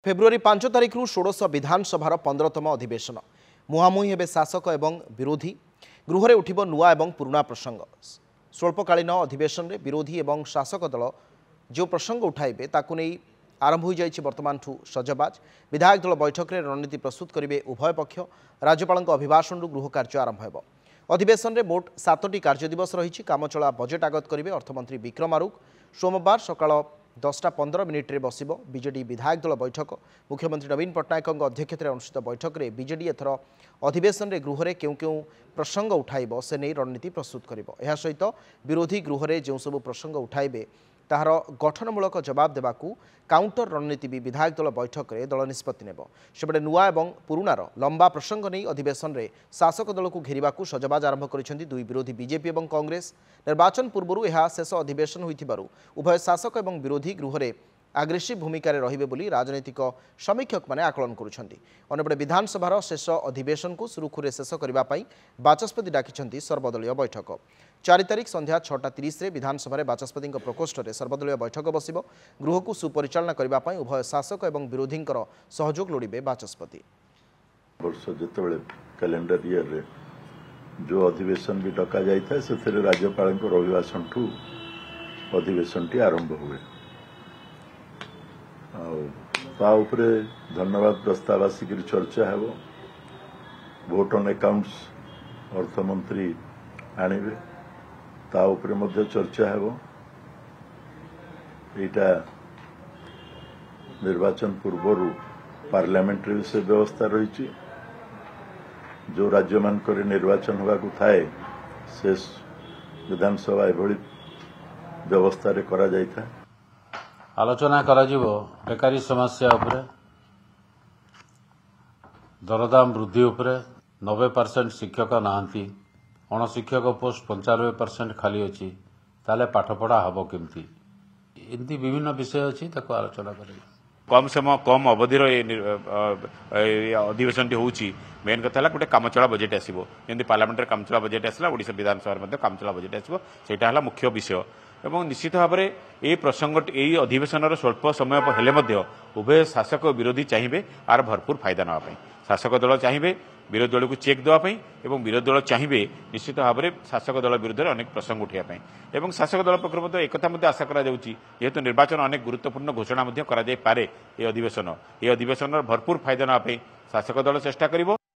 February 5 तारिख षोड़श विधानसभार 15तम अधिवेशन मुहांमुही हेबे शासक एवं विरोधी गृह में उठिब नुआ एवं पुराणा प्रसंग। स्वल्पकालीन अधिवेशन में विरोधी एवं शासक दल जो प्रसंग उठाइबे ताकु नै आरंभ हो जाइछि वर्तमान सजबाज। विधायक दल बैठक में रणनीति प्रस्तुत करेंगे उभय पक्ष। राज्यपाल अभिभाषण गृह कार्य आरंभ हो। अधिवेशन में मोट 7टी कार्यदिवस रही। कामचला बजेट आगत करेंगे अर्थमंत्री विक्रम आरुख। सोमवार सकाळ 10:15 बस बीजेडी विधायक दल बैठक। मुख्यमंत्री नवीन पट्टनायक अध्यक्षत अनुष्ठित बैठक में बीजेडी एथर अधिवेशन में गृह में क्यों प्रसंग उठाइब से नहीं रणनीति प्रस्तुत करिब। एहा सहित विरोधी गृह में जो सब प्रसंग उठाइबे ताहार गठनमूलक जवाब देवाकू काउंटर रणनीति भी विधायक दल बैठक में दल निष्पत्ति नेब। सेपटे नुआ एवं पुराणार लंबा प्रसंग नहीं अधिवेशन में शासक दल को घेरिबाकू सजबाज आरंभ करिसेंति दुई विरोधी बीजेपी एवं कांग्रेस। निर्वाचन पूर्व यह शेष अधिवेशन होइथिबारु उभय शासक एवं विरोधी गृह में आग्रेसिव भूमिका रहिबे बोली राजनैतिक समीक्षक माने आकलन करुछन्ति। अन्यपटे विधानसभार शेष अधिवेशन को सुरुखुरे शेष करबा पई बाचस्पति डाकिछन्ति सर्वदलीय बैठक। 4 तारिख संध्या 6:30 रे विधानसभा बाचस्पति प्रकोष्ठ में सर्वदलीय बैठक बसिब। गृह को सुपरिचालना करबा पई उभय शासक एवं विरोधी सहयोग लोड़िबे बाचस्पति। वर्ष जेतेबेले कैलेंडर ईयर रे जो अधिवेशन भी डका जाइथा से राज्यपाल अभिभाषण ठू अधिवेशन टी आरंभ हुए। धन्यवाद प्रस्ताव आसिक चर्चा है। वोट ऑन अकाउंट्स अर्थमंत्री आणवे चर्चा है। यहाँ निर्वाचन पूर्व पार्लियामेंट्री से व्यवस्था रही जो राज्य मान निर्वाचन होगा थाए से विधानसभा एभली व्यवस्था रे करा जाइथा। आलोचना कराजिबो बेकारी समस्या उपरे, दरदाम वृद्धि उपरे। 90% शिक्षक नहांती, अणशिक्षक पोस्ट 95% खाली अच्छी, ताले पाठपढ़ा हम केमती एमती विभिन्न विषय अच्छी ताको आलोचना करेंगे। कम समय कम अवधिर अधिवेशन होउची मेन कथा गोटे कामचला बजेट आसो जमी पार्लियामेंट कामचला बजेट आसला ओडिशा विधानसभा कामचला बजेट आसो सेटा मुख्य विषय। एवं निश्चित भाव में ये प्रसंग यही अधिवेशन स्वल्प समय हेले उभय शासक और विरोधी चाहिए आर भरपूर फायदा नापी। शासक दल चाहिए विरोधी दल को चेक देवाई और विरोधी दल चाहिए निश्चित भाव में शासक दल विरुद्ध अनेक प्रसंग उठाई। शासक दल पक्ष एक आशा करेतु निर्वाचन अनेक गुरुत्वपूर्ण घोषणा अधिवेशन ये अधिवेशन भरपूर फायदा नापी शासक दल चेष्टा कर।